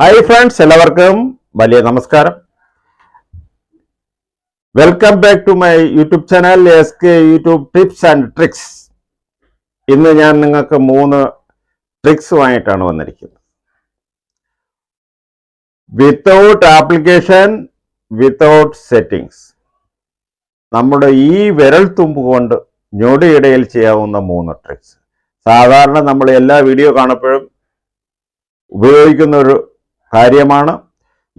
Hi friends, എല്ലാവർക്കും വലിയ നമസ്കാരം. Welcome back to my YouTube channel SK YouTube tips and tricks. ഇന്ന് ഞാൻ നിങ്ങൾക്ക് 3 ട്രിക്സുമായിട്ടാണ് വന്നിരിക്കുന്നത്. വിത്തൗട്ട് ആപ്ലിക്കേഷൻ, വിത്തൗട്ട് സെറ്റിംഗ്സ്, നമ്മുടെ ഈ വിരൽ തുമ്പ് കൊണ്ട് ഞൊടിയിടയിൽ ചെയ്യാവുന്ന 3 ട്രിക്സ്. സാധാരണ നമ്മൾ എല്ലാ വീഡിയോ കാണുമ്പോഴും ഉപയോഗിക്കുന്ന ഒരു കാര്യമാണ്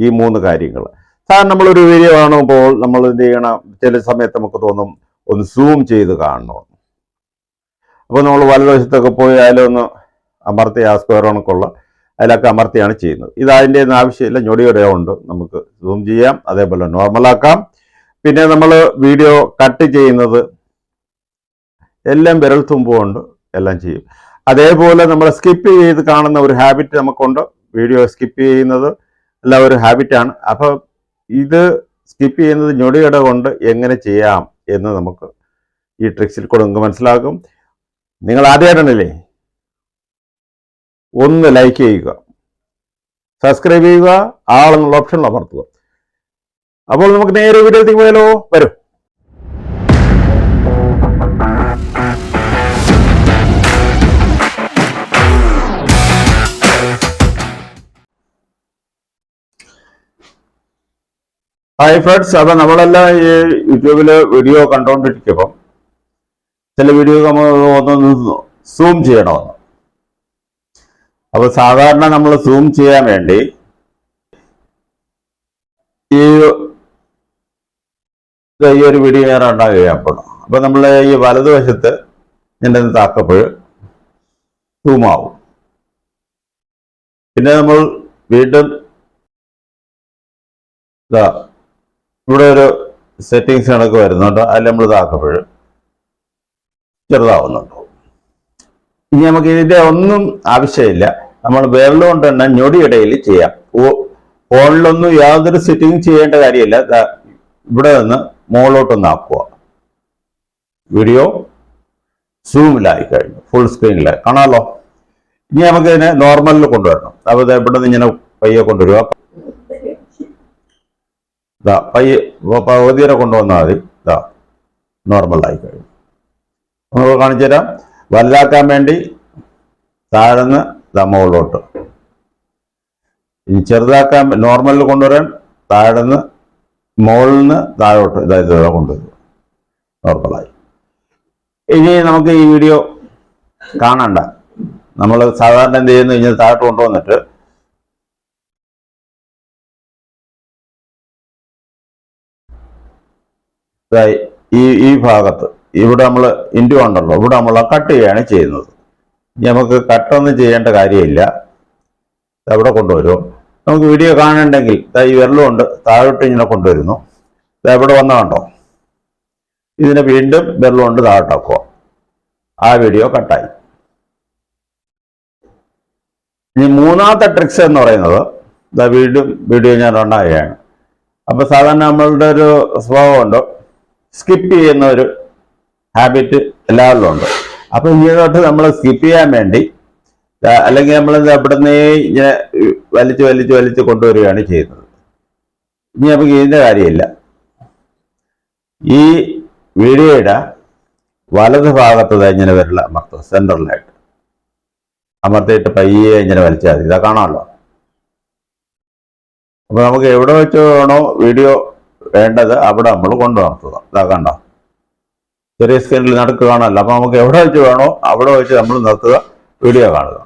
ഈ 3 കാര്യങ്ങൾ. സാധാരണ നമ്മളൊരു വീഡിയോ കാണുമ്പോൾ നമ്മൾ എന്ത് ചെയ്യണം, ചില സമയത്ത് നമുക്ക് തോന്നും ഒന്ന് സൂം ചെയ്ത് കാണണം. അപ്പോൾ നമ്മൾ വലതുവശത്തൊക്കെ പോയി അതിലൊന്ന് അമർത്തി, ആ സ്ക്വയർ കണക്കുള്ള അതിലൊക്കെ അമർത്തിയാണ് ചെയ്യുന്നത്. ഇത് അതിൻ്റെ ഒന്നും ആവശ്യമില്ല, ഞൊടിയുടെ കൊണ്ട് നമുക്ക് സൂം ചെയ്യാം, അതേപോലെ നോർമലാക്കാം. പിന്നെ നമ്മൾ വീഡിയോ കട്ട് ചെയ്യുന്നത് എല്ലാം വിരൽ തുമ്പ് കൊണ്ട് എല്ലാം ചെയ്യും. അതേപോലെ നമ്മൾ സ്കിപ്പ് ചെയ്ത് കാണുന്ന ഒരു ഹാബിറ്റ് നമുക്കുണ്ട്. വീഡിയോ സ്കിപ്പ് ചെയ്യുന്നത് എല്ലാം ഒരു ഹാബിറ്റാണ്. അപ്പം ഇത് സ്കിപ്പ് ചെയ്യുന്നത് ഞൊടിയിട കൊണ്ട് എങ്ങനെ ചെയ്യാം എന്ന് നമുക്ക് ഈ ട്രിക്സിൽ കൂടെ നിങ്ങൾക്ക് മനസ്സിലാക്കും. നിങ്ങൾ ആദ്യമായിട്ടാണല്ലേ, ഒന്ന് ലൈക്ക് ചെയ്യുക, സബ്സ്ക്രൈബ് ചെയ്യുക, ആളെന്നുള്ള ഓപ്ഷനിൽ അമർത്തുക. അപ്പോൾ നമുക്ക് നേരെ വീഡിയോയിലേക്ക് പോയാലോ. വരും. ഹായ് ഫ്രണ്ട്സ്, അപ്പം നമ്മളെല്ലാം ഈ യൂട്യൂബിൽ വീഡിയോ കണ്ടുകൊണ്ടിരിക്കുമ്പം ചില വീഡിയോ നമ്മൾ ഒന്നൊന്ന് സൂം ചെയ്യണമെന്ന്. അപ്പോൾ സാധാരണ നമ്മൾ സൂം ചെയ്യാൻ വേണ്ടി ഈ ഒരു വീഡിയോ ഞാൻ ഉണ്ടാകുകയാണ്. അപ്പോൾ നമ്മൾ ഈ വലതുവശത്ത് ഇതിൻ്റെ താക്കപ്പോൾ സൂം ആവും. പിന്നെ നമ്മൾ വീണ്ടും ഇവിടെ ഒരു സെറ്റിങ്സ് കണക്ക് വരുന്നുണ്ട്, അതിൽ നമ്മൾ ഇതാക്കുമ്പോൾ ചെറുതാവുന്നുണ്ട്. ഇനി നമുക്ക് ഇതിൻ്റെ ഒന്നും ആവശ്യമില്ല, നമ്മൾ വിരലുകൊണ്ട് തന്നെ ഞൊടിയിടയിൽ ചെയ്യാം. ഫോണിലൊന്നും യാതൊരു സെറ്റിംഗ് ചെയ്യേണ്ട കാര്യമില്ല. ഇവിടെ നിന്ന് മുകളിലോട്ടൊന്ന് ആക്കുക. വീഡിയോ സൂമിലായി കഴിഞ്ഞു, ഫുൾ സ്ക്രീനിലായി കാണാമല്ലോ. ഇനി നമുക്ക് ഇതിനെ നോർമലിൽ കൊണ്ടുവരണം. അപ്പോൾ ഇവിടെ നിന്ന് ഇങ്ങനെ പയ്യെ കൊണ്ടുവരിക. പയ്യെ പകുതിവരെ കൊണ്ടുവന്നാൽ മതി. നോർമലായി കഴിഞ്ഞു. നമുക്ക് കാണിച്ചു തരാം. വലുതാക്കാൻ വേണ്ടി താഴ്ന്ന് മുകളിലോട്ട്, ഇനി ചെറുതാക്കാൻ നോർമലിൽ കൊണ്ടുവരാൻ താഴ്ന്ന് മുകളിൽ നിന്ന് താഴോട്ട് ഇതായത് കൊണ്ടുവരും. നോർമലായി. ഇനി നമുക്ക് ഈ വീഡിയോ കാണണ്ട. നമ്മൾ സാധാരണ എന്ത് ചെയ്യുന്നു കഴിഞ്ഞാൽ താഴോട്ട് കൊണ്ടുവന്നിട്ട് ഈ ഭാഗത്ത് ഇവിടെ നമ്മൾ ഇൻഡു ഉണ്ടല്ലോ, ഇവിടെ നമ്മൾ കട്ട് ചെയ്യുകയാണ് ചെയ്യുന്നത്. ഇനി നമുക്ക് കട്ടൊന്നും ചെയ്യേണ്ട കാര്യമില്ല. അവിടെ കൊണ്ടുവരും. നമുക്ക് വീഡിയോ കാണുന്നുണ്ടെങ്കിൽ ഈ വിരലുകൊണ്ട് താഴോട്ട് ഇങ്ങനെ കൊണ്ടുവരുന്നു. ഇവിടെ വന്ന കണ്ടോ, ഇതിനെ വീണ്ടും വിരലുകൊണ്ട് താഴോട്ടാക്കുക. ആ വീഡിയോ കട്ടായി. ഇനി മൂന്നാമത്തെ ട്രിക്സ് എന്ന് പറയുന്നത് വീണ്ടും വീഡിയോ ഞാൻ ഉണ്ടാകുകയാണ്. അപ്പോൾ സാധാരണ നമ്മളുടെ ഒരു സ്വഭാവമുണ്ട്, സ്കിപ്പ് ചെയ്യുന്ന ഒരു ഹാബിറ്റ് എല്ലാവരിലും ഉണ്ട്. അപ്പൊ ഇങ്ങോട്ട് നമ്മൾ സ്കിപ്പ് ചെയ്യാൻ വേണ്ടി അല്ലെങ്കിൽ നമ്മൾ അവിടെ നിന്ന് ഇങ്ങനെ വലിച്ച് കൊണ്ടുവരികയാണ് ചെയ്യുന്നത്. ഇനി നമുക്ക് ഇതിന്റെ കാര്യമില്ല. ഈ വീഡിയോയുടെ വലത് ഭാഗത്ത് ഇങ്ങനെ വരില്ല അമർത്തുക, സെൻട്രലായിട്ട് അമർത്തിയിട്ട് പയ്യെ ഇങ്ങനെ വലിച്ചാൽ മതി. ഇതാ കാണാമല്ലോ. അപ്പൊ നമുക്ക് എവിടെ വെച്ച് വേണോ വീഡിയോ വേണ്ടത് അവിടെ നമ്മൾ കൊണ്ടുനടത്തുക. ഇതാ കണ്ടോ, ചെറിയ സ്ക്രീനിൽ നടക്കുക കാണാമല്ലോ. അപ്പൊ നമുക്ക് എവിടെ വെച്ച് വേണോ അവിടെ വെച്ച് നമ്മൾ നിർത്തുക, വീഡിയോ കാണുക.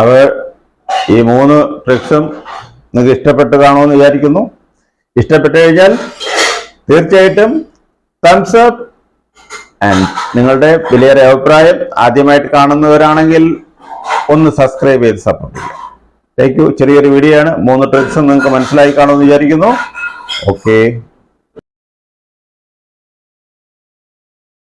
അത് ഈ 3 ട്രിക്സും നിങ്ങൾക്ക് ഇഷ്ടപ്പെട്ട് കാണുമെന്ന് വിചാരിക്കുന്നു. ഇഷ്ടപ്പെട്ടു കഴിഞ്ഞാൽ തീർച്ചയായിട്ടും തംസ് അപ്പ്. ആൻഡ് നിങ്ങളുടെ വിലയേറിയ അഭിപ്രായം, ആദ്യമായിട്ട് കാണുന്നവരാണെങ്കിൽ ഒന്ന് സബ്സ്ക്രൈബ് ചെയ്ത് സപ്പോർട്ട് ചെയ്യുക. Thank you. ചെറിയൊരു വീഡിയോ ആണ്. 3 ട്രിക്സും നിങ്ങൾക്ക് മനസ്സിലായി കാണുമെന്ന് വിചാരിക്കുന്നു. ഓക്കെ.